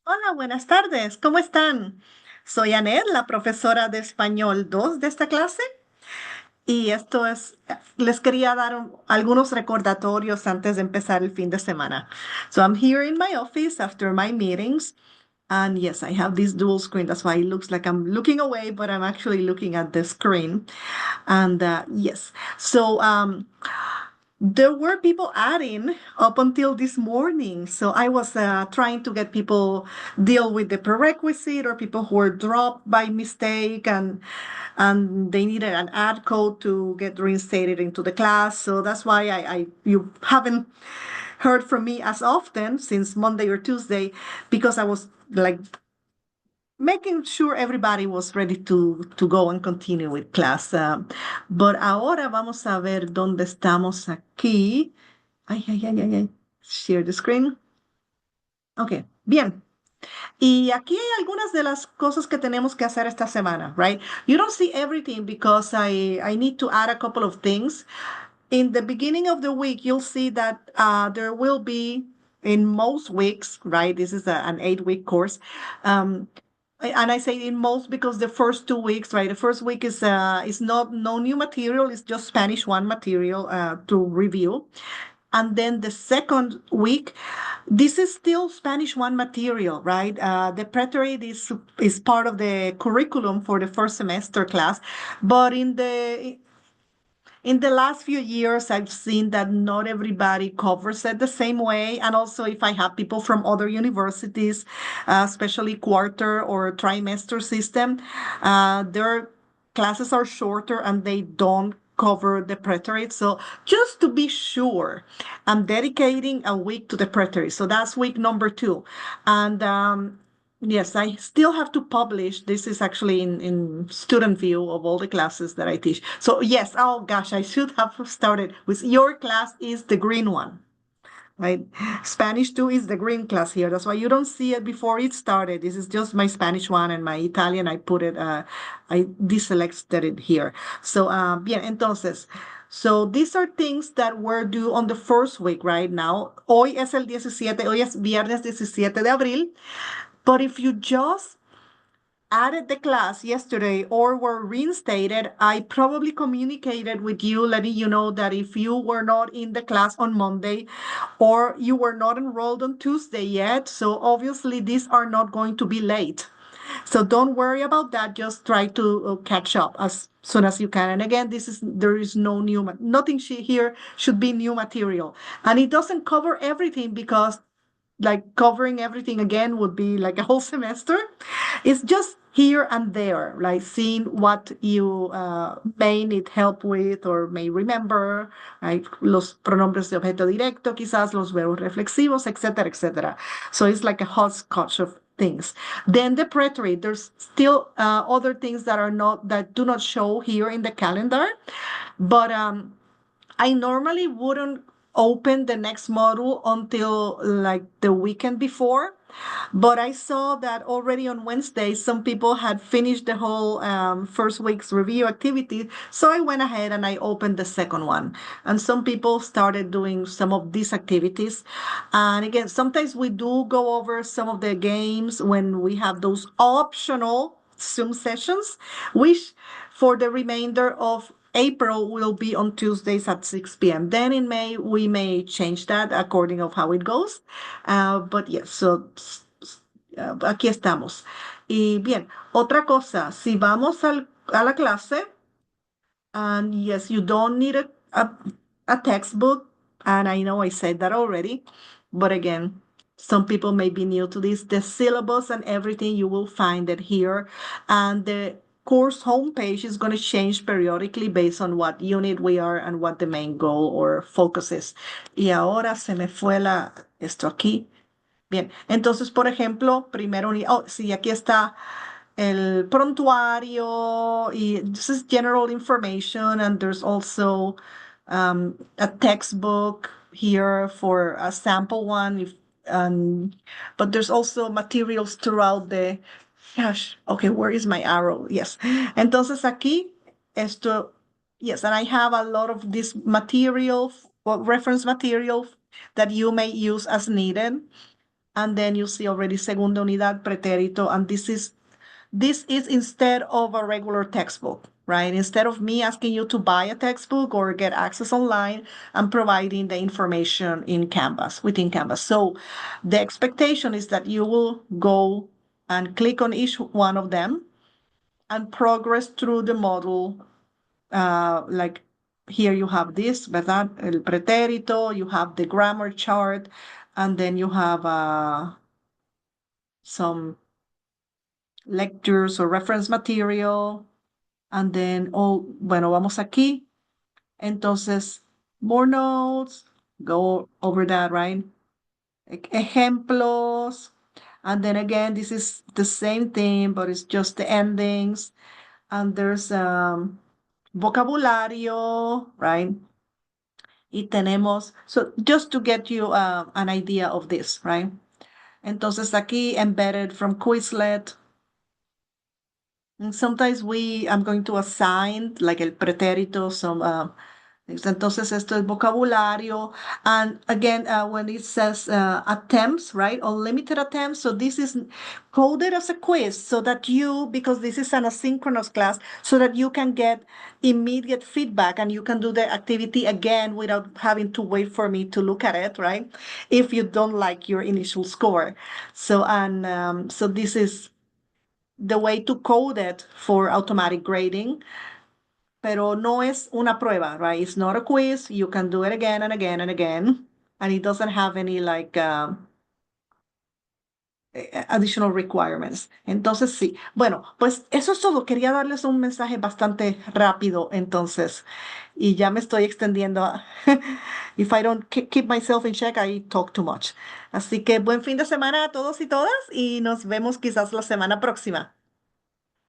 Hola, buenas tardes. ¿Cómo están? Soy Anet, la profesora de español 2 de esta clase. Y les quería dar algunos recordatorios antes de empezar el fin de semana. So I'm here in my office after my meetings. And yes, I have this dual screen. That's why it looks like I'm looking away, but I'm actually looking at the screen. And yes, so there were people adding up until this morning. So I was trying to get people deal with the prerequisite or people who were dropped by mistake and they needed an ad code to get reinstated into the class. So that's why you haven't heard from me as often since Monday or Tuesday because I was like making sure everybody was ready to go and continue with class. But ahora vamos a ver dónde estamos aquí. Ay, ay, ay, ay, ay. Share the screen. Ok, bien. Y aquí hay algunas de las cosas que tenemos que hacer esta semana, right? You don't see everything because I need to add a couple of things. In the beginning of the week, you'll see that there will be in most weeks, right? This is an 8-week course. And I say in most because the first 2 weeks, right? The first week is not no new material, it's just Spanish 1 material to review. And then the second week, this is still Spanish 1 material, right? The preterite is part of the curriculum for the first semester class, but in the last few years, I've seen that not everybody covers it the same way. And also, if I have people from other universities, especially quarter or trimester system, their classes are shorter and they don't cover the preterite. So just to be sure, I'm dedicating a week to the preterite. So that's week number 2. And yes, I still have to publish. This is actually in student view of all the classes that I teach. So yes, oh gosh, I should have started with your class is the green one, right? Spanish 2 is the green class here. That's why you don't see it before it started. This is just my Spanish 1 and my Italian. I put it, I deselected it here. So, bien, entonces, so these are things that were due on the first week right now. Hoy es el 17, hoy es viernes 17 de abril. But if you just added the class yesterday or were reinstated, I probably communicated with you, letting you know that if you were not in the class on Monday or you were not enrolled on Tuesday yet, so obviously these are not going to be late. So don't worry about that. Just try to catch up as soon as you can. And again, there is no nothing here should be new material. And it doesn't cover everything because like covering everything again would be like a whole semester. It's just here and there, like seeing what you may need help with or may remember, right? Los pronombres de objeto directo, quizás los verbos reflexivos, etcétera, etcétera. So it's like a hodgepodge of things. Then the preterite, there's still other things that do not show here in the calendar, but I normally wouldn't open the next module until like the weekend before. But I saw that already on Wednesday, some people had finished the whole first week's review activity. So I went ahead and I opened the second one. And some people started doing some of these activities. And again, sometimes we do go over some of the games when we have those optional Zoom sessions, which for the remainder of April will be on Tuesdays at 6 p.m. Then in May, we may change that according of how it goes. But yes, so aquí estamos. Y bien, otra cosa, si vamos a la clase, and yes, you don't need a textbook, and I know I said that already, but again, some people may be new to this. The syllabus and everything, you will find it here. And the course homepage is going to change periodically based on what unit we are and what the main goal or focus is. Y ahora se me fue esto aquí. Bien, entonces, por ejemplo, primero, sí, aquí está el prontuario y this is general information and there's also a textbook here for a sample one but there's also materials throughout gosh, okay, where is my arrow? Yes. Entonces aquí, esto, yes, and I have a lot of this material, reference material that you may use as needed. And then you see already segunda unidad, pretérito, and this is instead of a regular textbook, right? Instead of me asking you to buy a textbook or get access online, I'm providing the information in Canvas, within Canvas. So the expectation is that you will go and click on each one of them and progress through the module. Like here you have this, ¿verdad? El pretérito, you have the grammar chart, and then you have some lectures or reference material. And then, oh, bueno, vamos aquí. Entonces, more notes, go over that, right? Ejemplos. And then again, this is the same thing, but it's just the endings. And there's vocabulario, right? Y tenemos, so just to get you an idea of this, right? Entonces aquí embedded from Quizlet. And sometimes I'm going to assign like el pretérito, some entonces esto es vocabulario. And again, when it says attempts, right? Unlimited attempts. So this is coded as a quiz so that because this is an asynchronous class, so that you can get immediate feedback and you can do the activity again without having to wait for me to look at it, right? If you don't like your initial score. So this is the way to code it for automatic grading, pero no es una prueba, right? It's not a quiz. You can do it again and again and again, and it doesn't have any like additional requirements. Entonces, sí. Bueno, pues eso es todo. Quería darles un mensaje bastante rápido, entonces, y ya me estoy extendiendo. If I don't keep myself in check, I talk too much. Así que buen fin de semana a todos y todas, y nos vemos quizás la semana próxima.